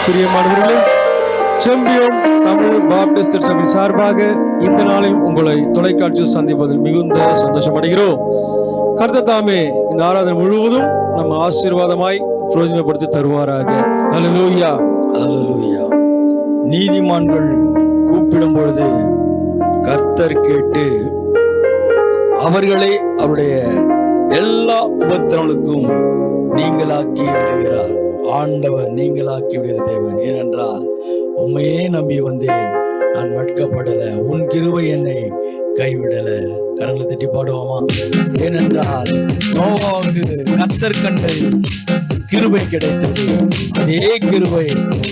பிரியமானவர்களே, செம்பியோன் தமிழ் பாப்டிஸ்ட் சபை சார்பாக இந்த நாளில் உங்களை தொலைக்காட்சியில் சந்திப்பதில் மிகுந்த சந்தோஷப்படுகிறோம். கர்த்தர் தாமே இந்த ஆராதனை முழுவதும் நம்ம ஆசீர்வாதமாய் பிரயோஜனப்படுத்தி தருவாராக. அல்லேலூயா, அல்லேலூயா. நீதிமான்கள் கூப்பிடும் பொழுது கர்த்தர் கேட்டு அவர்களை அவருடைய எல்லா உபத்திரங்களுக்கும் நீங்களாக்கி விடுகிறார். ஆண்டவர் நீங்களாக்கி விடுகிற தேவன். ஏனென்றால் உண்மையே நம்பி வந்தேன், நான் வெட்கப்படல, உன் கிருபை என்னை கைவிடல. கரங்களை தட்டி பாடுவோமா? ஏனென்றால் நோவாவுக்கு கர்த்தர் கண்டு கிருபை கிடைத்தது. அதே கிருபை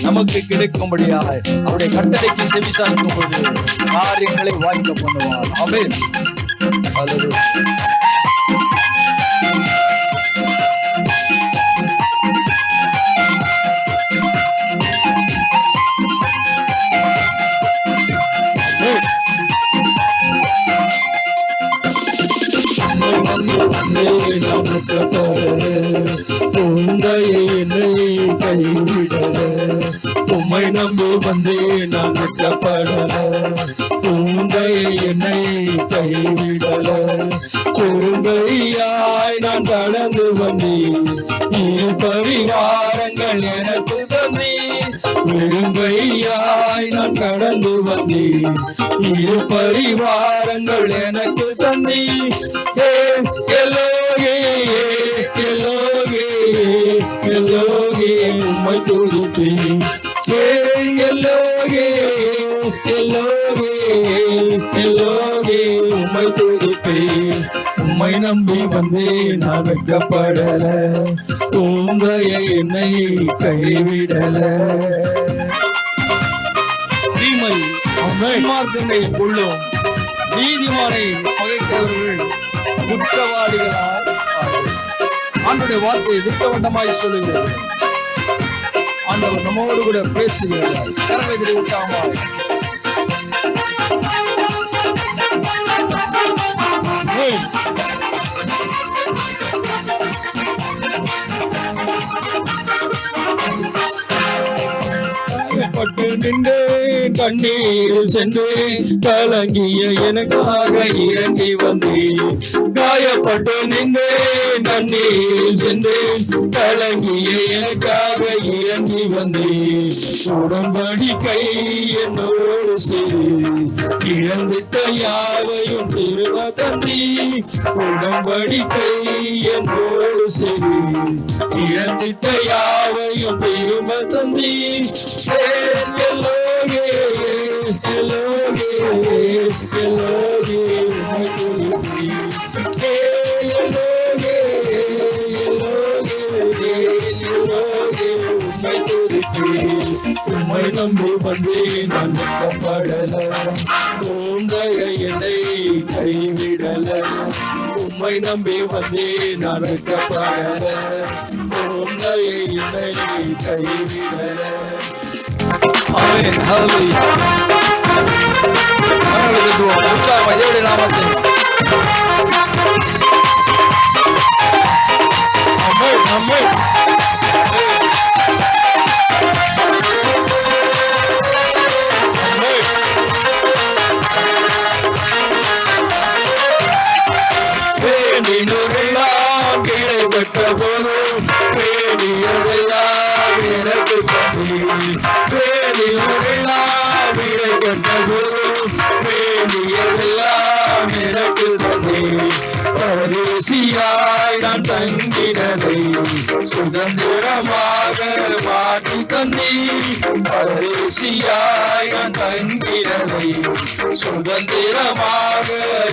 நமக்கு கிடைக்கும்படியாய் அவருடைய கட்டளைக்கு செவிசாய்க்கும் பொழுது காரியங்களை வாய்க்க பண்ணுவார். ஆமென். அல்லேலூயா. உம்மை நம்பி வந்தே நான் வெட்கப்படல, உந்தையை என்னை கைவிடல. பொறுமையாய் நான் கடந்து வந்தேன், இரு பரிவாரங்கள் எனக்கு தந்தே. விரும்பையாய் நான் கடந்து வந்தேன், இரு பரிவாரங்கள் எனக்கு தந்தே. எல்லோகே உம்மை துதிப்பேன். எல்லோகே உம்மை துதிப்பேன். உம்மை நம்பி வந்தேன், நான் வெட்கப்படல, உந்தையை என்னை கைவிடல. தீமை மார்க்கங்களை கொள்ளும், நீதிமானை பகைத்தவர்கள் குற்றவாளிகளால் ஆண்டவருடைய வார்த்தையை திட்டவட்டமாய் சொல்லுகிறார். ஆண்டவர் நம்மோடு கூட பேசுகிறார். கரங்களை விட்டாமல் நின்றேன், கண்ணீரில் சென்றேன், கலங்கிய எனக்காக இறங்கி வந்தேன். காயப்பட்டு நின்றேன், கண்ணீரில் சென்றேன், கலங்கிய எனக்காக இறங்கி வந்தேன். உடன்படிக்கை என்னோடு சேரு, இழந்திட்ட யாவையும் திரும்ப தந்தி. உடன்படிக்கை என்னோடு சேரு, இழந்திட்ட யாவையும் திரும்ப தந்தி. உம்மை நம்பி வந்தேன், நான் வெட்கப்படல, உந்தையை என்னை கைவிடல. உம்மை நம்பி வந்தேன், நான் வெட்கப்படல, உந்தையை என்னை கைவிடல. ஆமென். ஹல்லேலூயா. உற்சாகமாய் தேவனுடைய நாமத்தை ஆமென். ஆமென். வேண்டினோரெல்லாம் கிடைப்பட்ட போதும் வேண்டியதெல்லாம் எனக்கு தந்தீர். வேண்டினோரெல்லாம் கிடைக்கப்பட்ட போதும் வேண்டியதெல்லாம் எனக்கு தந்தீர். பரதேசியாய் நான் தங்கினதை சுதந்திரமாக மாற்றி தந்தீர். பரதேசியாய் நான் தங்கினதை சுதந்திரமாக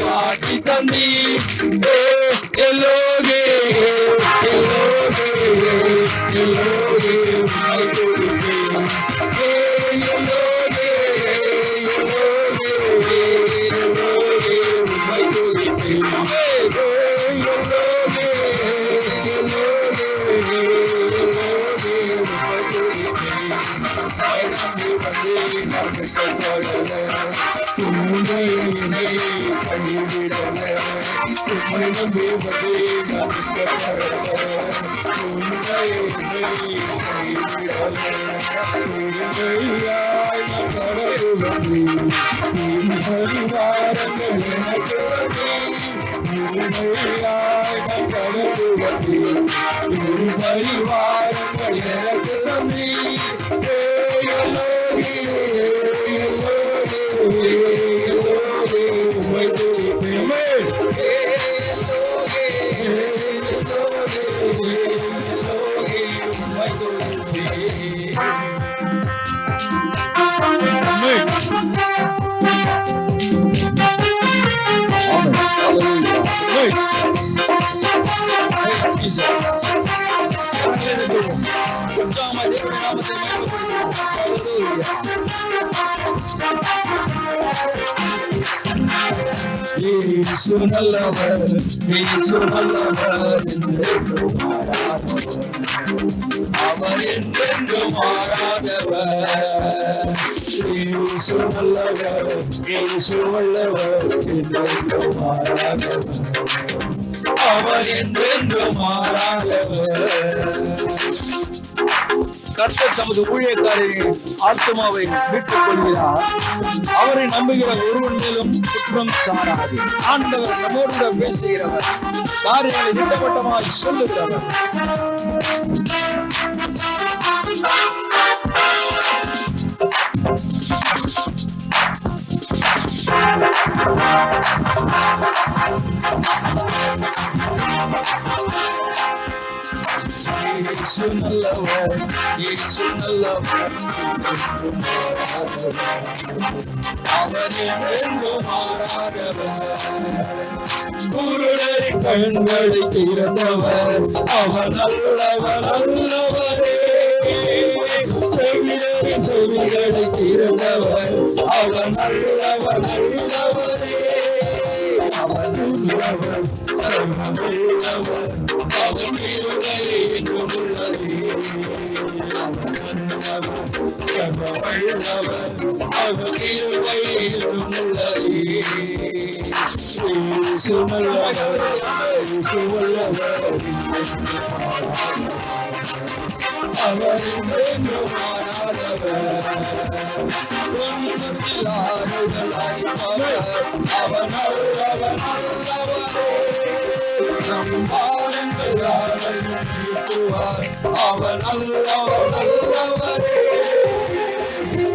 மாற்றி தந்தீர். எல்லோகே எல்லோகே எல்லோகே உம்மை துதிப்பேன். எல்லோகே எல்லோகே எல்லோகே உம்மை துதிப்பேன். எல்லோகே எல்லோகே எல்லோகே உம்மை துதிப்பேன். உம்மை நம்பி வந்தேன், நான் வெட்கப்படல, உந்தையை என்னை கைவிடல. உம்மை நம்பி வந்தேன் நான் இயேசு நல்லவர், இயேசு நல்லவர், அவர் என்றென்றும் மாறாதவர். இயேசு நல்லவர், இயேசு வல்லவர், என்றென்றும் மாறாதவர். அவர் என்றென்றும் மாறாதவர். கர்த்தர் தமது ஊழியக்காரரின் ஆத்மாவை மீட்டுக் கொள்கிறார். அவரை நம்புகிற ஒருவன் மேலும் குற்றம் சாராது. ஆண்டவர் நம்மோடு பேசுகிறவர், காரியங்களை திட்டவட்டமாய் சொல்லுகிறவர். இயேசு நல்லவர், இயேசு நல்லவர், அவர் என்றென்றும் மாறாதவர். குருடரின் கண்களை திறந்தவர், அவர் நல்லவர் நல்லவரே. செவிடரின் செவிகளை திறந்தவர், அவர் நல்லவர் நல்லவரே. அவர் நல்லவர் சர்வவல்லவர், அவர் கிருபை என்றும் உள்ளது. சர்வவல்லவர், அவர் கிருபை என்றும் உள்ளது. இயேசு நல்லவர், இயேசு வல்லவர், அவர் என்றென்றும் மாறாதவர். துன்பத்தில் ஆறுதல் அளிப்பவர், அவர் நல்லவர் நல்லவரே. நம் பாரங்கள் யாவையும் நீக்குவார், அவர் நல்லவர் நல்லவரே.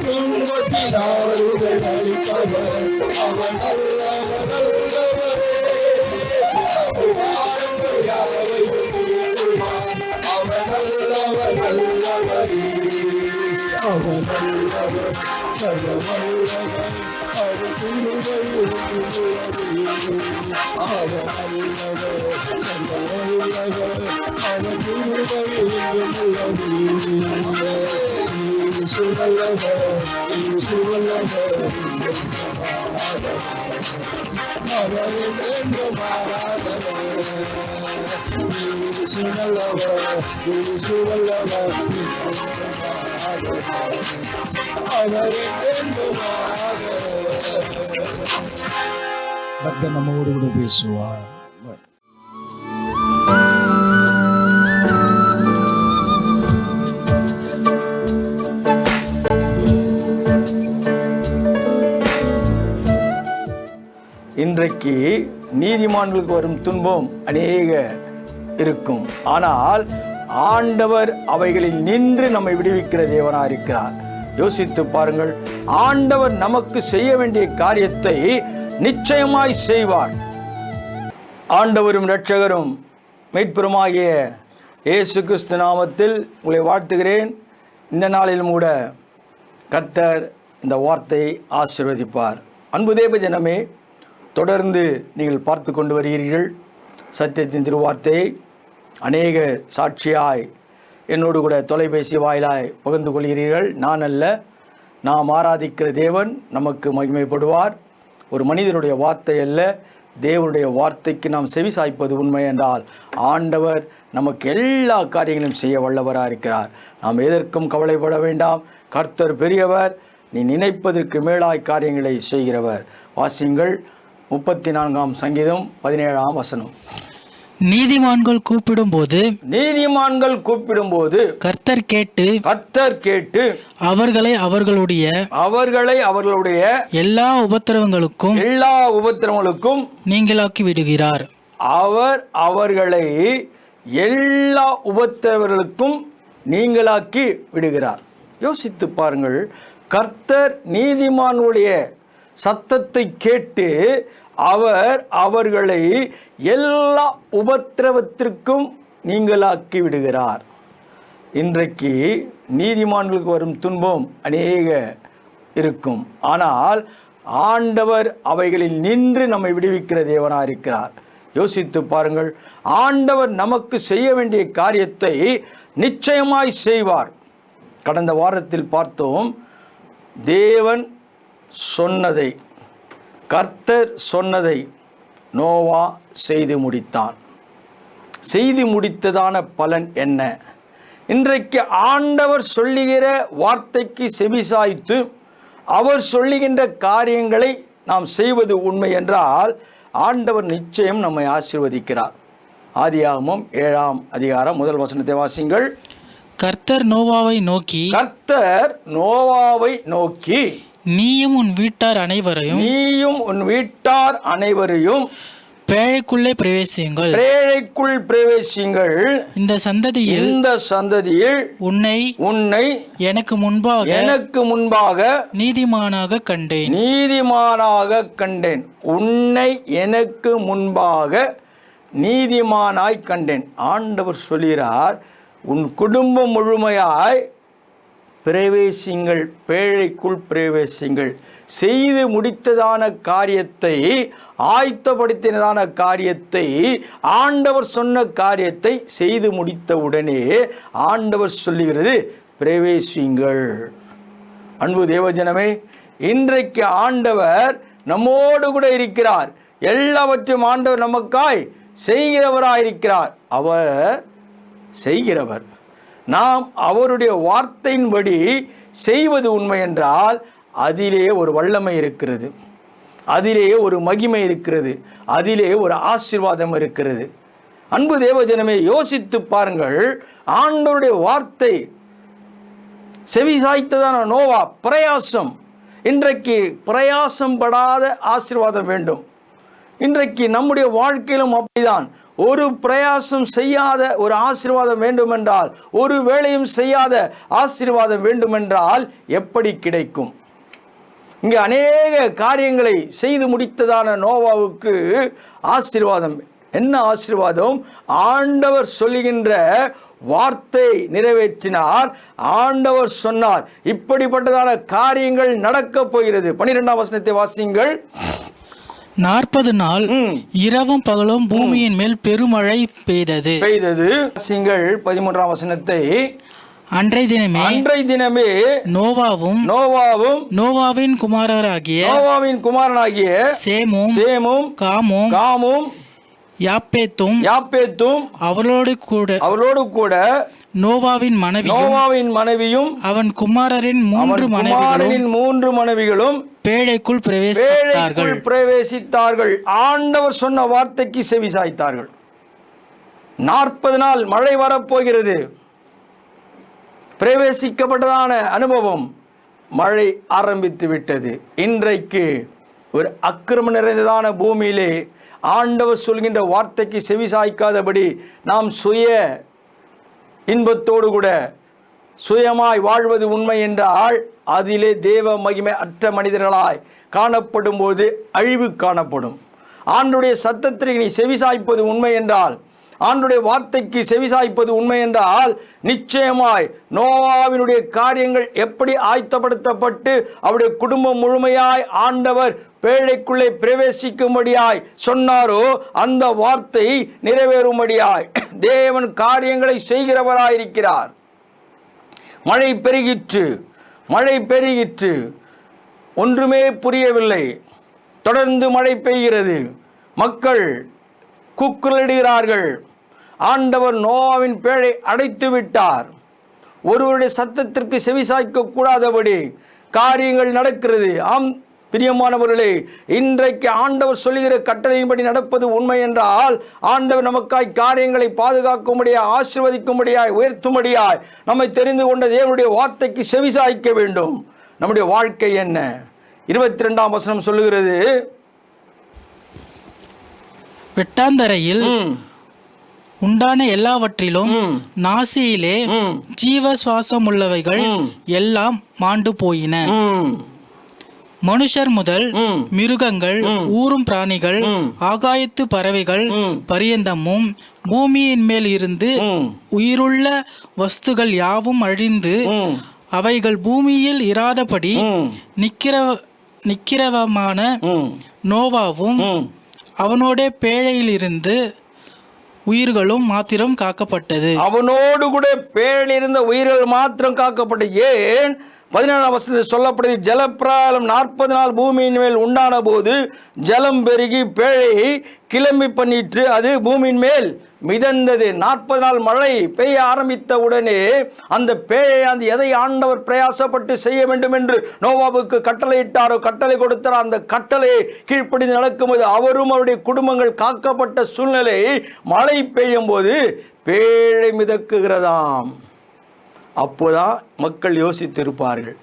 துன்பத்தில் ஆறுதல் அளிப்பவர், அவர் நல்லவர் நல்லவரே. பாரங்கள் யாவையும் நீக்குவார், அவர் நல்லவர் நல்லவரே. அவர் நல்லவர் சர்வவல்லவர், அவர் கிருபை உள்ளது. அவர் நல்லவர் சர்வவல்லவர், அவர் கிருபை உள்ளது. இயேசு நல்லவர், இயேசு வல்லவர், அவர் என்றென்றும் மாறாதவர். இயேசு நல்லவர், இயேசு வல்லவர், அவர் என்றென்றும் மாறாதவர். கர்த்தர் நம்மோடு கூட பேசுவார். இன்றைக்கு நீதிமான்களுக்கு வரும் துன்பம் அநேக இருக்கும். ஆனால் ஆண்டவர் அவைகளில் நின்று நம்மை விடுவிக்கிற தேவனாக இருக்கிறார். யோசித்து பாருங்கள், ஆண்டவர் நமக்கு செய்ய வேண்டிய காரியத்தை நிச்சயமாய் செய்வார். ஆண்டவரும் இரட்சகரும் மீட்பெருமாகிய இயேசு கிறிஸ்து நாமத்தில் உங்களை வாழ்த்துகிறேன். இந்த நாளிலும் கூட கர்த்தர் இந்த வார்த்தையை ஆசீர்வதிப்பார். அன்பு தேவ ஜனமே, தொடர்ந்து நீங்கள் பார்த்து கொண்டு வருகிறீர்கள் சத்தியத்தின் திருவார்த்தையை. அநேக சாட்சியாய் என்னோடு கூட தொலைபேசி வாயிலாய் பகிர்ந்து கொள்கிறீர்கள். நான் அல்ல, நாம் ஆராதிக்கிற தேவன் நமக்கு மகிமைப்படுவார். ஒரு மனிதனுடைய வார்த்தை அல்ல, தேவனுடைய வார்த்தைக்கு நாம் செவி சாய்ப்பது உண்மை என்றால் ஆண்டவர் நமக்கு எல்லா காரியங்களையும் செய்ய வல்லவராக இருக்கிறார். நாம் எதற்கும் கவலைப்பட வேண்டாம். கர்த்தர் பெரியவர், நீ நினைப்பதற்கு மேலாய் காரியங்களை செய்கிறவர். வாசியுங்கள், 34ஆம் சங்கீதம் 17ஆம் வசனம். நீதிமான்கள் கூப்பிடும்போது கர்த்தர் கேட்டு அவர்களை அவர்களுடைய எல்லா உபத்திரவங்களுக்கும் நீங்களாக்கி விடுகிறார். அவர் அவர்களை எல்லா உபத்திரவங்களுக்கும் நீங்களாக்கி விடுகிறார். யோசித்து பாருங்கள். கர்த்தர் நீதிமானுடைய சத்தத்தை கேட்டு அவர் அவர்களை எல்லா உபத்திரவத்திற்கும் நீங்களாக்கி விடுகிறார். இன்றைக்கு நீதிமான்களுக்கு வரும் துன்பம் அநேக இருக்கும். ஆனால் ஆண்டவர் அவைகளில் நின்று நம்மை விடுவிக்கிற தேவனாக இருக்கிறார். யோசித்து பாருங்கள். ஆண்டவர் நமக்கு செய்ய வேண்டிய காரியத்தை நிச்சயமாய் செய்வார். கடந்த வாரத்தில் பார்த்தோம். தேவன் சொன்னதை, கர்த்தர் சொன்னதை நோவா செய்து முடித்தான். செய்து முடித்ததான பலன் என்ன? இன்றைக்கு ஆண்டவர் சொல்லுகிற வார்த்தைக்கு செவிசாய்த்து அவர் சொல்லுகின்ற காரியங்களை நாம் செய்வது உண்மை என்றால் ஆண்டவர் நிச்சயம் நம்மை ஆசீர்வதிக்கிறார். ஆதியாகமம் 7ஆம் அதிகாரம் 1 வசனத்தை வாசிங்கள். கர்த்தர் நோவாவை நோக்கி நீயும் உன் வீட்டார் அனைவரையும் பேழைக்குள் பிரவேசியுங்கள். இந்த சந்ததியில் உன்னை எனக்கு முன்பாக நீதிமானாக கண்டேன். உன்னை எனக்கு முன்பாக நீதிமானாய் கண்டேன். ஆண்டவர் சொல்கிறார், உன் குடும்பம் முழுமையாய் பிரவேசிங்கள், பேழைக்குள் பிரவேசிங்கள். செய்து முடித்ததான காரியத்தை, ஆயத்தப்படுத்தினதான காரியத்தை, ஆண்டவர் சொன்ன காரியத்தை செய்து முடித்த உடனே ஆண்டவர் சொல்லுகிறது, பிரவேசிங்கள். அன்பு தேவஜனமே, இன்றைக்கு ஆண்டவர் நம்மோடு கூட இருக்கிறார். எல்லாவற்றையும் ஆண்டவர் நமக்காய் செய்கிறவராயிருக்கிறார். அவர் செய்கிறவர். நாம் அவருடைய வார்த்தையின்படி செய்வது உண்மை என்றால் அதிலே ஒரு வல்லமை இருக்கிறது, அதிலே ஒரு மகிமை இருக்கிறது, அதிலே ஒரு ஆசீர்வாதம் இருக்கிறது. அன்பு தேவஜனமே, யோசித்து பாருங்கள். ஆண்டவருடைய வார்த்தை செவிசாய்த்ததான நோவா பிரயாசம். இன்றைக்கு பிரயாசம் படாத ஆசீர்வாதம் வேண்டும். இன்றைக்கு நம்முடைய வாழ்க்கையிலும் அப்படிதான். ஒரு பிரயாசம் செய்யாத ஒரு ஆசீர்வாதம் வேண்டுமென்றால், ஒரு வேளையும் செய்யாத ஆசீர்வாதம் வேண்டுமென்றால் எப்படி கிடைக்கும்? இங்கே அநேக காரியங்களை செய்து முடித்ததான நோவாவுக்கு ஆசீர்வாதம் என்ன? ஆசீர்வாதம், ஆண்டவர் சொல்லுகின்ற வார்த்தை நிறைவேற்றினார். ஆண்டவர் சொன்னார், இப்படிப்பட்டதான காரியங்கள் நடக்கப் போகிறது. 12ஆம் வசனத்தை வாசியுங்கள். 40 நாள் இரவும் பகலும் பூமியின் மேல் பெருமழை பெய்தது. 13ஆம் வசனத்தை. அன்றைய தினமே நோவாவும் நோவாவின் குமாரனாகிய சேமும் காமும் யாப்பேத்தும் அவளோடு கூட நோவாவின் மனைவியும் அவன் குமாரரின் மூன்று மனைவிகளும் பேழைக்குள் பிரவேசித்தார்கள். ஆண்டவர் சொன்ன வார்த்தைக்கு செவி சாய்த்தார்கள். 40 நாள் மழை வரப்போகிறது. பிரவேசிக்கப்பட்டதான அனுபவம், மழை ஆரம்பித்து விட்டது. இன்றைக்கு ஒரு அக்கிரமம் நிறைந்ததான பூமியிலே ஆண்டவர் சொல்கின்ற வார்த்தைக்கு செவி சாய்க்காதபடி நாம் சுய இன்பத்தோடு கூட சுயமாய் வாழ்வது உண்மை என்றால் அதிலே தேவ மகிமை அற்ற மனிதர்களாய் காணப்படும் போது அழிவு காணப்படும். ஆண்டவருடைய சத்தத்திற்கு நீ செவிசாய்ப்பது உண்மை என்றால், ஆண்டவருடைய வார்த்தைக்கு செவிசாய்ப்பது உண்மை என்றால் நிச்சயமாய் நோவாவினுடைய காரியங்கள் எப்படி ஆயத்தப்படுத்தப்பட்டு அவருடைய குடும்பம் முழுமையாய் ஆண்டவர் பேழைக்குள்ளே பிரவேசிக்கும்படியாய் சொன்னாரோ அந்த வார்த்தை நிறைவேறும்படியாய் தேவன் காரியங்களை செய்கிறவராயிருக்கிறார். மழை பெருகிற்று, ஒன்றுமே புரியவில்லை. தொடர்ந்து மழை பெய்கிறது, மக்கள் கூக்குரலிடுகிறார்கள். ஆண்டவர் நோவாவின் பேழை அடைத்து விட்டார். ஒருவருடைய சத்தத்திற்கு செவிசாய்க்க கூடாதபடி காரியங்கள் நடக்கிறது. ஆம் பிரியமானவர்களே, இன்றைக்கு ஆண்டவர் சொல்லுகிற கட்டளையின்படி நடப்பது உண்மை என்றால், ஆண்டவர் நமக்காய் காரியங்களை பாதுகாக்கும்படியாய், ஆசீர்வதிக்கும்படியாய், உயர்த்தும்படியாய் நம்மை தெரிந்து கொண்ட தேவனுடைய வார்த்தைக்கு செவிசாய்க்க வேண்டும். நம்முடைய வாழ்க்கை என்ன? 22ஆம் வசனம் சொல்லுகிறது, வெட்டாந்தரையில் உண்டான எல்லாவற்றிலும் நாசியிலே ஜீவ சுவாசம் உள்ளவைகள் எல்லாம் மாண்டு போயின. மனுஷர் முதல் மிருகங்கள், ஊரும் பிராணிகள், ஆகாயத்து பறவைகள் பரியந்தமும் பூமியின் மேல் இருந்து உயிருள்ள வஸ்துகள் யாவும் அழிந்து அவைகள் பூமியில் இராதபடி நிக்கிறவமான நோவாவும் அவனோட பேழையிலிருந்து உயிர்களும் மாத்திரம் காக்கப்பட்டது. அவனோடு கூட பேழையில் இருந்த உயிர்கள் மாத்திரம் காக்கப்பட்டது. ஏன்? 17ஆம் வசனத்தில் சொல்லப்படுது, ஜலப்பிரளயம் 40 நாள் பூமியின் மேல் உண்டான போது ஜலம் பெருகி பேழையை கிளம்பி பண்ணிட்டு அது பூமியின் மேல் மிதந்தது. 40 நாள் மழை பெய்ய ஆரம்பித்த உடனே அந்த பேழை, அந்த எதை ஆண்டவர் பிரயாசப்பட்டு செய்ய வேண்டும் என்று நோவாவுக்கு கட்டளையிட்டாரோ, கட்டளை கொடுத்தாரோ, அந்த கட்டளையை கீழ்ப்படிந்து நடக்கும்போது அவரும் அவருடைய குடும்பங்கள் காக்கப்பட்ட சூழ்நிலை. மழை பெய்யும் போது பேழை மிதக்குகிறதாம். அப்போதான் மக்கள் யோசித்திருப்பார்கள்,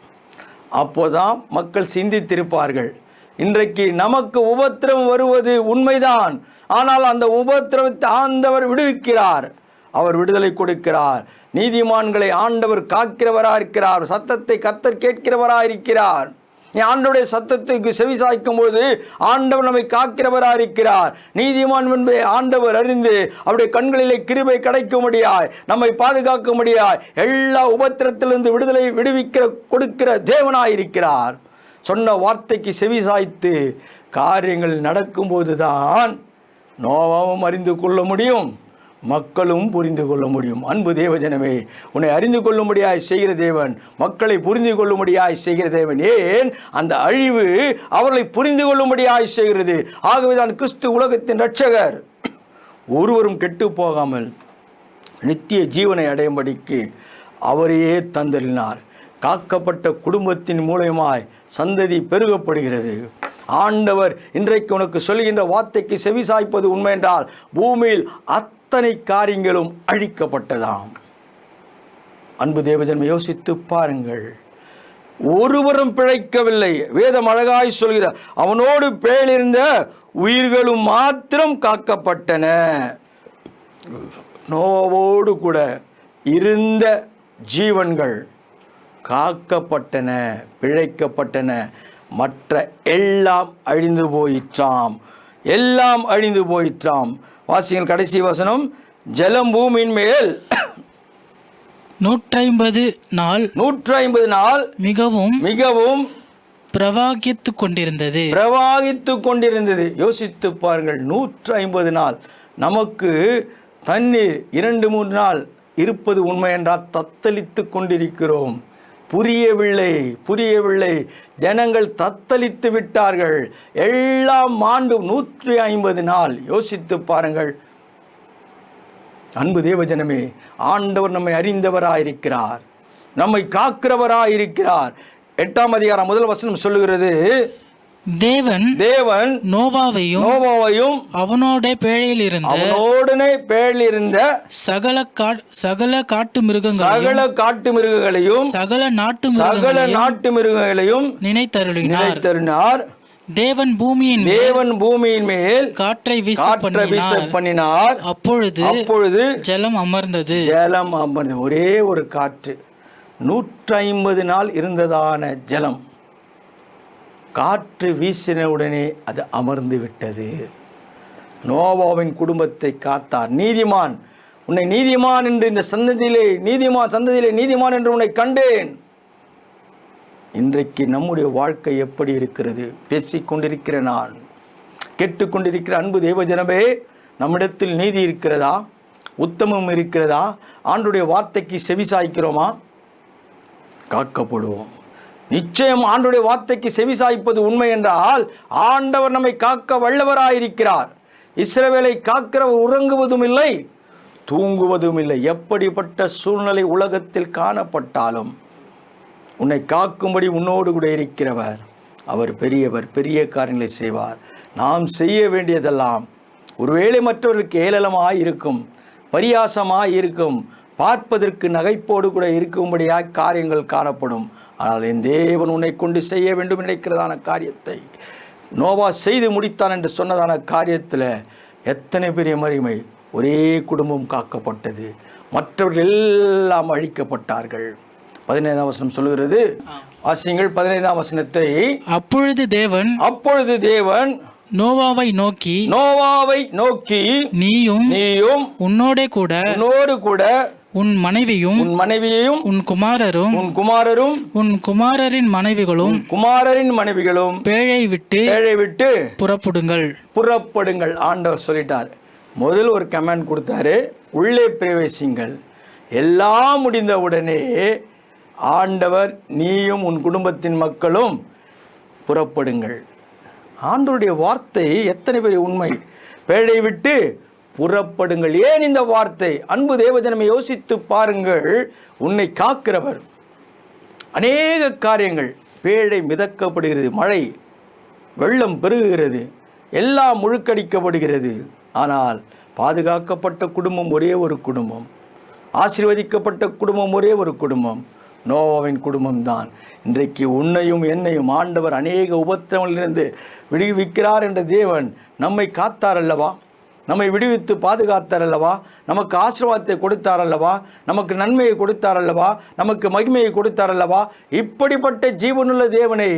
அப்போதான் மக்கள் சிந்தித்திருப்பார்கள். இன்றைக்கு நமக்கு உபத்திரம் வருவது உண்மைதான், ஆனால் அந்த உபத்திரவத்தை ஆண்டவர் விடுவிக்கிறார், அவர் விடுதலை கொடுக்கிறார். நீதிமான்களை ஆண்டவர் காக்கிறவராக இருக்கிறார், சத்தத்தை கர்த்தர் கேட்கிறவராக இருக்கிறார். நீ ஆண்டவருடைய சத்தத்துக்கு செவிசாய்க்கும் போது ஆண்டவர் நம்மை காக்கிறவராக இருக்கிறார். நீதிமான் என்பதை ஆண்டவர் அறிந்து அவருடைய கண்களிலே கிருபை கிடைக்கும்படியாய், நம்மை பாதுகாக்கும்படியாய், எல்லா உபத்திரத்திலிருந்து விடுதலை கொடுக்கிற தேவனாயிருக்கிறார். சொன்ன வார்த்தைக்கு செவிசாய்த்து காரியங்கள் நடக்கும்போது தான் நோவாவும் அறிந்து கொள்ள முடியும், மக்களும் புரிந்து கொள்ள முடியும். அன்பு தேவஜனமே, உன்னை அறிந்து கொள்ளும்படியாய் செய்கிற தேவன், மக்களை புரிந்து கொள்ளும்படியாய் செய்கிற தேவன். ஏன்? அந்த அழிவு அவர்களை புரிந்து கொள்ளும்படியாய் செய்கிறது. ஆகவேதான் கிறிஸ்து உலகத்தின் இரட்சகர். ஒருவரும் கெட்டு போகாமல் நித்திய ஜீவனை அடையும்படிக்கு அவரையே தந்தறினார். காக்கப்பட்ட குடும்பத்தின் மூலமாய் சந்ததி பெருகப்படுகிறது. ஆண்டவர் இன்றைக்கு உனக்கு சொல்கின்ற வார்த்தைக்கு செவிசாய்ப்பது உண்மை என்றால் பூமியில் அத்தனை காரியங்களும் அழிக்கப்பட்டதாம். அன்பு தேவஜன்மை, யோசித்து பாருங்கள். ஒருவரும் பிழைக்கவில்லை. வேதம் அழகாய் சொல்கிறார், அவனோடு பேழிருந்த உயிர்களும் மாத்திரம் காக்கப்பட்டன. நோவோடு கூட இருந்த ஜீவன்கள் காக்கப்பட்டன, பிழைக்கப்பட்டன. மற்ற எல்லாம் அழிந்து போயிற்றாம், எல்லாம் அழிந்து போயிற்றாம். வாசிங்கள் கடைசி வசனம், ஜலம் பூமியின் மேல் 150 நாள் மிகவும் மிகவும் பிரவாகித்து கொண்டிருந்தது. யோசித்து பாருங்கள், 150 நாள். நமக்கு தண்ணீர் 2-3 நாள் இருப்பது உண்மை என்றால் தத்தளித்து கொண்டிருக்கிறோம். புரியவில்லை. ஜனங்கள் தத்தளித்து விட்டார்கள். எல்லாம் ஆண்டு 150 நாள். யோசித்து பாருங்கள். அன்பு தேவஜனமே, ஆண்டவர் நம்மை அறிந்தவராயிருக்கிறார், நம்மை காக்கிறவராயிருக்கிறார். 8ஆம் அதிகாரம் 1 வசனம் சொல்லுகிறது, தேவன் நோவாவையும் அவனோட பேழையில் இருந்த சகல காட்டு மிருகங்களையும் சகல நாட்டு மிருகங்களையும் நினைத்தருளினார். தேவன் பூமியின் மேல் காற்றை வீச பண்ணினார். அப்பொழுது ஜலம் அமர்ந்தது. ஒரே ஒரு காற்று, 150 நாள் இருந்ததான ஜலம் காற்று வீசினவுடனே அது அமர்ந்து விட்டது. நோவாவின் குடும்பத்தை காத்தார். நீதிமான், உன்னை நீதிமான் என்று இந்த சந்ததியிலே நீதிமான் என்று உன்னை கண்டேன். இன்றைக்கு நம்முடைய வாழ்க்கை எப்படி இருக்கிறது? பேசிக்கொண்டிருக்கிற நான், கேட்டுக்கொண்டிருக்கிற அன்பு தேவஜனமே, நம்மிடத்தில் நீதி இருக்கிறதா? உத்தமம் இருக்கிறதா? ஆண்டவருடைய வார்த்தைக்கு செவிசாய்க்கிறோமா? காக்கப்படுவோம். நிச்சயம் ஆண்டவருடைய வார்த்தைக்கு செவிசாய்ப்பது உண்மை என்றால் ஆண்டவர் நம்மை காக்க வல்லவராயிருக்கிறார். இஸ்ரவேலை காக்கிறவர் உறங்குவதும் இல்லை, தூங்குவதும் இல்லை. எப்படிப்பட்ட சூழ்நிலை உலகத்தில் காணப்பட்டாலும் உன்னை காக்கும்படி உன்னோடு கூட இருக்கிறவர். அவர் பெரியவர், பெரிய காரியங்களை செய்வார். நாம் செய்ய வேண்டியதெல்லாம் ஒருவேளை மற்றவர்களுக்கு ஏளனமாய் இருக்கும், பரியாசமாய் இருக்கும், பார்ப்பதற்கு நகைப்போடு கூட இருக்கும்படியாய் காரியங்கள் காணப்படும். ஆனால் என் தேவன் உன்னை கொண்டு செய்ய வேண்டும் நினைக்கிறதான காரியத்தை நோவா செய்து முடித்தான் என்று சொன்னதான காரியத்தில் எத்தனை பெரிய மகிமை! ஒரே குடும்பம் காக்கப்பட்டது, மற்றவர்கள் எல்லாம் அழிக்கப்பட்டார்கள். 15ஆம் வசனம் சொல்லுகிறது, வாசியுங்கள் 15ஆம் வசனத்தை. அப்பொழுது தேவன் நோவாவை நோக்கி நீயும் உன்னோடு கூட உன் மனைவியும் உன் குமாரரும் உன் குமாரரின் மனைவிகளும் பேழை விட்டு புறப்படுங்கள். ஆண்டவர் சொல்லிட்டார். முதல் ஒரு கமெண்ட் கொடுத்தாரு, உள்ளே பிரவேசிங்கள். எல்லாம் முடிந்த உடனே ஆண்டவர் நீயும் உன் குடும்பத்தின் மக்களும் புறப்படுங்கள். ஆண்டவருடைய வார்த்தை எத்தனை பெரிய உண்மை! பேழை விட்டு புறப்படுங்கள். ஏன் இந்த வார்த்தை? அன்பு தேவஜனமே, யோசித்து பாருங்கள். உன்னை காக்கிறவர். அநேக காரியங்கள், பேழை மிதக்கப்படுகிறது, மழை வெள்ளம் பெருகுகிறது, எல்லாம் முழுக்கடிக்கப்படுகிறது. ஆனால் பாதுகாக்கப்பட்ட குடும்பம் ஒரே ஒரு குடும்பம், ஆசீர்வதிக்கப்பட்ட குடும்பம் ஒரே ஒரு குடும்பம், நோவாவின் குடும்பம்தான். இன்றைக்கு உன்னையும் என்னையும் ஆண்டவர் அநேக உபத்திரங்களிலிருந்து விடுவிக்கிறார் என்ற தேவன் நம்மை காத்தார் அல்லவா, நம்மை விடுவித்து பாதுகாத்தார் அல்லவா, நமக்கு ஆசீர்வாதத்தை கொடுத்தார் அல்லவா, நமக்கு நன்மையை கொடுத்தார் அல்லவா, நமக்கு மகிமையை கொடுத்தார் அல்லவா. இப்படிப்பட்ட ஜீவனுள்ள தேவனை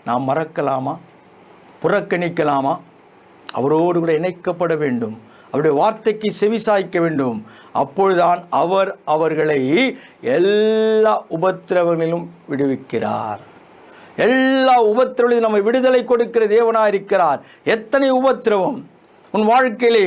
நாம் மறக்கலாமா, புறக்கணிக்கலாமா? அவரோடு கூட இணைக்கப்பட வேண்டும், அவருடைய வார்த்தைக்கு செவிசாய்க்க வேண்டும். அப்பொழுதுதான் அவர் அவர்களை எல்லா உபத்திரவங்களிலும் விடுவிக்கிறார். எல்லா உபத்திரவங்களிலும் நம்மை விடுதலை கொடுக்கிற தேவனாக இருக்கிறார். எத்தனை உபத்திரவம் உன் வாழ்க்கையிலே,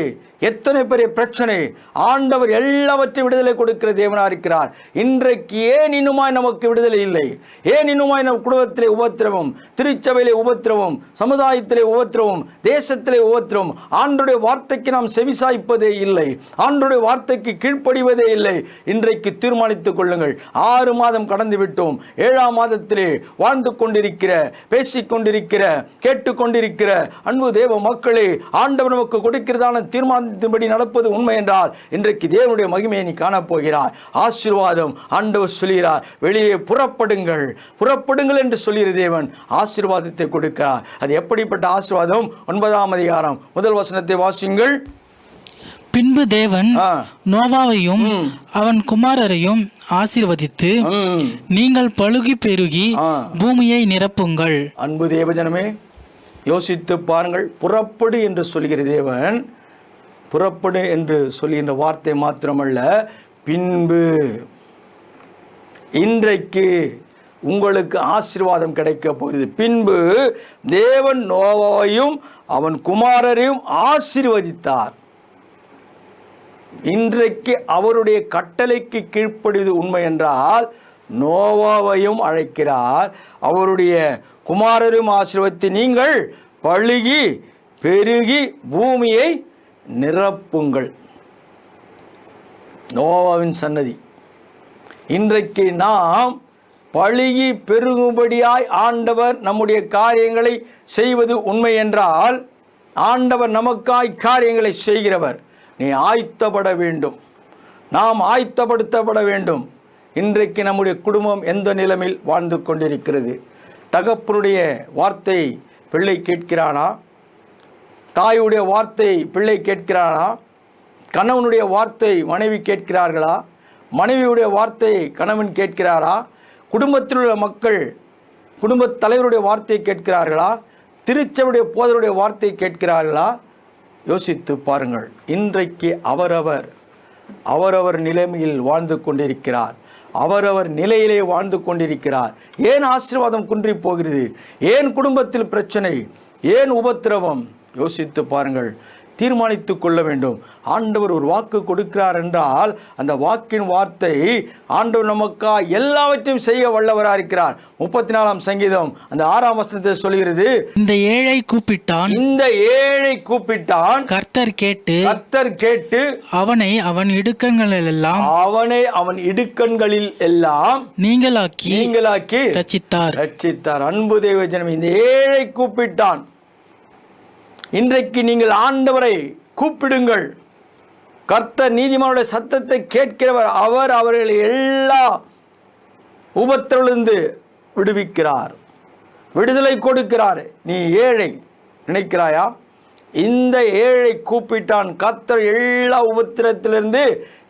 எத்தனை பெரிய பிரச்சனை, ஆண்டவர் எல்லாவற்றையும் விடுதலை கொடுக்கிற தேவனாக இருக்கிறார். இன்றைக்கு ஏன் இன்னுமாய் நமக்கு விடுதலை இல்லை? ஏன் இன்னுமாய் நம் குடும்பத்திலே உபத்திரவம், திருச்சபையிலே உபத்திரவம், சமுதாயத்திலே உபத்திரவம், தேசத்திலே உபத்திரவம்? ஆண்டவருடைய வார்த்தைக்கு நாம் செவிசாய்ப்பதே இல்லை, ஆண்டவருடைய வார்த்தைக்கு கீழ்ப்படிவதே இல்லை. இன்றைக்கு தீர்மானித்துக் கொள்ளுங்கள். 6 மாதம் கடந்து விட்டோம். 7ஆம் மாதத்திலே வாழ்ந்து கொண்டிருக்கிற, பேசிக்கொண்டிருக்கிற, கேட்டுக்கொண்டிருக்கிற அன்பு தேவ மக்களே, ஆண்டவர் நமக்கு கொடுக்கிறதான தீர்மானத்தின்படி நடப்பது உண்மை என்றால் இன்றைக்கு தேவனுடைய மகிமையை நீ காணப்போகிறார். ஆசீர்வாதம் ஆண்டவர் சொல்கிறார், வெளியே புறப்படுங்கள், புறப்படுங்கள் என்று சொல்கிற தேவன் ஆசீர்வாதத்தை கொடுக்கிறார். அது எப்படிப்பட்ட ஆசீர்வாதம்? 9ஆம் அதிகாரம் 1 வசனத்தை வாசியுங்கள். பின்பு தேவன் நோவாவையும் அவன் குமாரரையும் ஆசீர்வதித்து, நீங்கள் பலுகி பெருகி பூமியை நிரப்புங்கள். அன்பு தேவஜனமே, யோசித்து பாருங்கள். புறப்படு என்று சொல்கிற தேவன், புறப்படு என்று சொல்கின்ற வார்த்தை மாத்திரமல்ல, பின்பு இன்றைக்கு உங்களுக்கு ஆசீர்வாதம் கிடைக்க போகிறது. பின்பு தேவன் நோவாவையும் அவன் குமாரரையும் ஆசீர்வதித்தார். இன்றைக்கு அவருடைய கட்டளைக்கு கீழ்ப்படிவது உண்மை என்றால் நோவாவையும் அழைக்கிறார், அவருடைய குமாரரும் ஆசீர்வதித்து நீங்கள் பலுகி பெருகி பூமியை நிரப்புங்கள். நோவாவின் சன்னதி. இன்றைக்கு நாம் பலுகி பெருகும்படியாய் ஆண்டவர் நம்முடைய காரியங்களை செய்வது உண்மை என்றால், ஆண்டவர் நமக்காய் காரியங்களை செய்கிறவர். நீ ஆயத்தப்பட வேண்டும், நாம் ஆயத்தப்படுத்தப்பட வேண்டும். இன்றைக்கு நம்முடைய குடும்பம் எந்த நிலைமையில் வாழ்ந்து கொண்டிருக்கிறது? தகப்பனுடைய வார்த்தை பிள்ளை கேட்கிறானா? தாயுடைய வார்த்தை பிள்ளை கேட்கிறானா? கணவனுடைய வார்த்தை மனைவி கேட்கிறார்களா? மனைவியுடைய வார்த்தை கணவன் கேட்கிறாரா? குடும்பத்தில் உள்ள மக்கள் குடும்பத் தலைவருடைய வார்த்தை கேட்கிறார்களா? திருச்சபையுடைய போதருடைய வார்த்தை கேட்கிறார்களா? யோசித்து பாருங்கள். இன்றைக்கு அவரவர் நிலைமையில் வாழ்ந்து கொண்டிருக்கிறார், அவரவர் நிலையிலே வாழ்ந்து கொண்டிருக்கிறார். ஏன் ஆசீர்வாதம் குன்றி போகிறது? ஏன் குடும்பத்தில் பிரச்சனை? ஏன் உபத்திரவம்? யோசித்து பாருங்கள். தீர்மானித்து கொள்ள வேண்டும். ஆண்டவர் ஒரு வாக்கு கொடுக்கிறார் என்றால் அந்த வாக்கின் வார்த்தை ஆண்டவர் நமக்கா எல்லாவற்றையும் செய்ய வல்லவராக இருக்கிறார். 34ஆம் சங்கீதம் அந்த 6ஆம் வசனத்தை சொல்கிறது, இந்த ஏழை கூப்பிட்டான், இந்த ஏழை கூப்பிட்டான், கர்த்தர் கேட்டு அவனை அவன் இடுக்கண்களில் எல்லாம் நீங்களாக்கி ரட்சித்தார். அன்பு தேவ ஜனமே, இந்த ஏழை கூப்பிட்டான். இன்றைக்கு நீங்கள் ஆண்டவரை கூப்பிடுங்கள். கர்த்தர் நீதிமானுடைய சத்தத்தை கேட்கிறவர். அவர் அவர்களை எல்லா உபத்திரவிலிருந்து விடுவிக்கிறார், விடுதலை கொடுக்கிறார். நீ ஏழை நினைக்கிறாயா? இந்த ஏழை கூப்பிட்டான். கர்த்தர் எல்லா உபத்திரத்திலிருந்து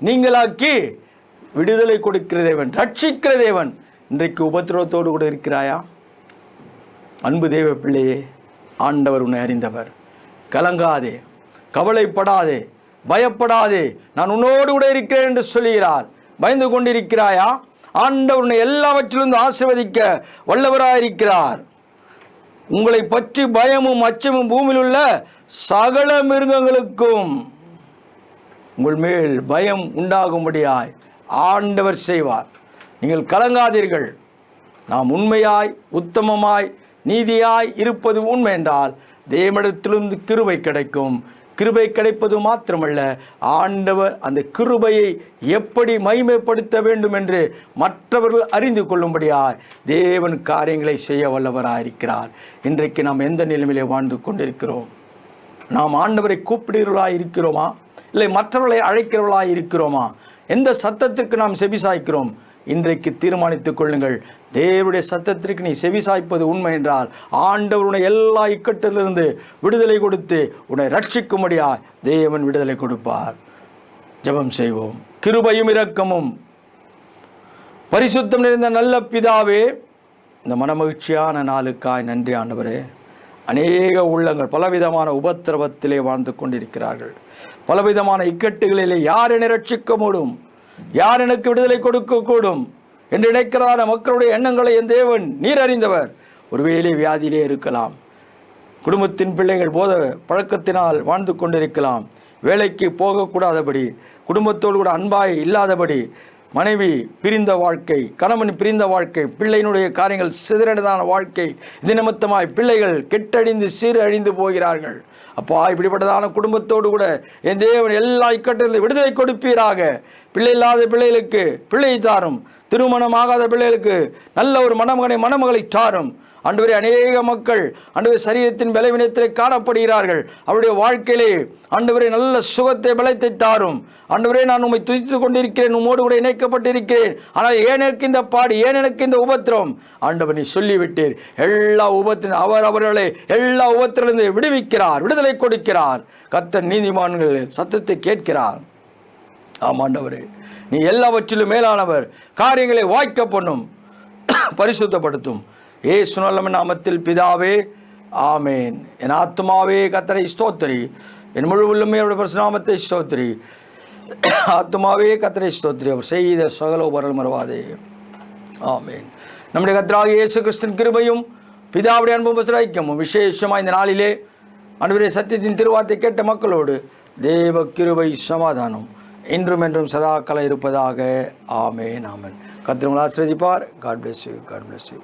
நீங்களாக்கி விடுதலை கொடுக்கிற தேவன், ரட்சிக்கிற தேவன். இன்றைக்கு உபத்திரவத்தோடு கூட இருக்கிறாயா? அன்பு தேவ பிள்ளையே, ஆண்டவர் உன்னை அறிந்தவர். கலங்காதே, கவலைப்படாதே, பயப்படாதே, நான் உன்னோடு கூட இருக்கிறேன் என்று சொல்கிறார். பயந்து கொண்டிருக்கிறாயா? ஆண்டவர் உன்னை எல்லாவற்றிலிருந்து ஆசீர்வதிக்க வல்லவராயிருக்கிறார். உங்களை பற்றி பயமும் அச்சமும் பூமியில் உள்ள சகல மிருகங்களுக்கும் உங்கள் மேல் பயம் உண்டாகும்படியாய் ஆண்டவர் செய்வார். நீங்கள் கலங்காதீர்கள். நாம் உண்மையாய் உத்தமமாய் நீதியாய் இருப்பது உண்மை என்றால் தேவனிடத்திலிருந்து கிருபை கிடைக்கும். கிருபை கிடைப்பது மாத்திரமல்ல, ஆண்டவர் அந்த கிருபையை எப்படி மகிமைப்படுத்த வேண்டும் என்று மற்றவர்கள் அறிந்து கொள்ளும்படியாய் தேவன் காரியங்களை செய்ய வல்லவராயிருக்கிறார். இன்றைக்கு நாம் எந்த நிலைமையிலே வாழ்ந்து கொண்டிருக்கிறோம்? நாம் ஆண்டவரை கூப்பிடுகிறவர்களாக இருக்கிறோமா, இல்லை மற்றவர்களை அழைக்கிறவர்களாக இருக்கிறோமா? எந்த சத்தத்திற்கு நாம் செவிசாய்க்கிறோம்? இன்றைக்கு தீர்மானித்துக் கொள்ளுங்கள். தேவனுடைய சத்தத்திற்கு நீ செவிசாய்ப்பது உண்மை என்றால் ஆண்டவருடைய எல்லா இக்கட்டிலிருந்து விடுதலை கொடுத்து உன்னை ரட்சிக்கும்படியா தேவன் விடுதலை கொடுப்பார். ஜெபம் செய்வோம். கிருபையும் இரக்கமும் பரிசுத்தம் நிறைந்த நல்ல பிதாவே, இந்த மனமகிழ்ச்சியான நாளுக்காய் நன்றி ஆண்டவரே. அநேக உள்ளங்கள் பலவிதமான உபத்திரவத்திலே வாழ்ந்து கொண்டிருக்கிறார்கள். பலவிதமான இக்கட்டுகளிலே யார் என்னை ரட்சிக்க முடியும், யார் எனக்கு விடுதலை கொடுக்கக்கூடும் என்று நினைக்கிறான மக்களுடைய எண்ணங்களை என் தேவன் நீர் அறிந்தவர். ஒருவேளை வியாதியிலே இருக்கலாம், குடும்பத்தின் பிள்ளைகள் போத பழக்கத்தினால் வாழ்ந்து கொண்டிருக்கலாம், வேலைக்கு போகக்கூடாதபடி, குடும்பத்தோடு கூட அன்பாய் இல்லாதபடி, மனைவி பிரிந்த வாழ்க்கை, கணவன் பிரிந்த வாழ்க்கை, பிள்ளையினுடைய காரியங்கள் சிதறதான வாழ்க்கை, இது நிமித்தமாய் பிள்ளைகள் கெட்டழிந்து சீரழிந்து போகிறார்கள். அப்போ இப்படிப்பட்டதான குடும்பத்தோடு கூட என் தேவன் எல்லா இக்கட்டிலிருந்து விடுதலை கொடுப்பீராக. பிள்ளை இல்லாத பிள்ளைகளுக்கு பிள்ளை தாரும், திருமணமாகாத பிள்ளைகளுக்கு நல்ல ஒரு மணமகளை தாரும். ஆண்டவரே, அநேக மக்கள் ஆண்டவரே சரீரத்தின் பலவீனத்தில் காணப்படுகிறார்கள். அவருடைய வாழ்க்கையிலே ஆண்டவரே நல்ல சுகத்தை பலத்தை தாரும். ஆண்டவரே, நான் உம்மை துதித்து கொண்டிருக்கிறேன், உம்மோடு கூட இணைக்கப்பட்டிருக்கிறேன். ஆனால் ஏன் எனக்கு இந்த பாடு, ஏன் எனக்கு இந்த உபத்திரம்? ஆண்டவர் நீ சொல்லிவிட்டீர். எல்லா உபத்திரம் அவர்களை எல்லா உபத்திலிருந்து விடுவிக்கிறார், விடுதலை கொடுக்கிறார். கர்த்தர் நீதிமான்கள் சத்தத்தை கேட்கிறார். ஆமாண்டவரே, நீ எல்லாவற்றிலும் மேலானவர். காரியங்களை வாய்க்க பண்ணும், பரிசுத்தப்படுத்தும். இயேசு நல்ல நாமத்தில் பிதாவே, ஆமேன். என் ஆத்துமாவே கர்த்தரை ஸ்தோத்திரி, என் முழு உள்ளமே அவருடைய பரிசுநாமத்தை ஸ்தோத்திரி. ஆத்துமாவே கர்த்தரை ஸ்தோத்திரி, அவர் செய்த சகல உபகாரங்கள் மறவாதே. ஆமேன். நம்முடைய கர்த்தராகிய இயேசு கிறிஸ்துவின் கிருபையும் பிதாவுடைய அன்பும் ஐக்கியமும் விசேஷமாக இந்த நாளிலே ஆண்டவரே சத்தியத்தின் திருவார்த்தை கேட்ட மக்களோடு தேவ கிருபை சமாதானம் இன்றும் என்றும் சதாகாலம் இருப்பதாக. ஆமேன், ஆமேன். கர்த்தர் உங்களை ஆசீர்வதிப்பார். God bless you, God bless you.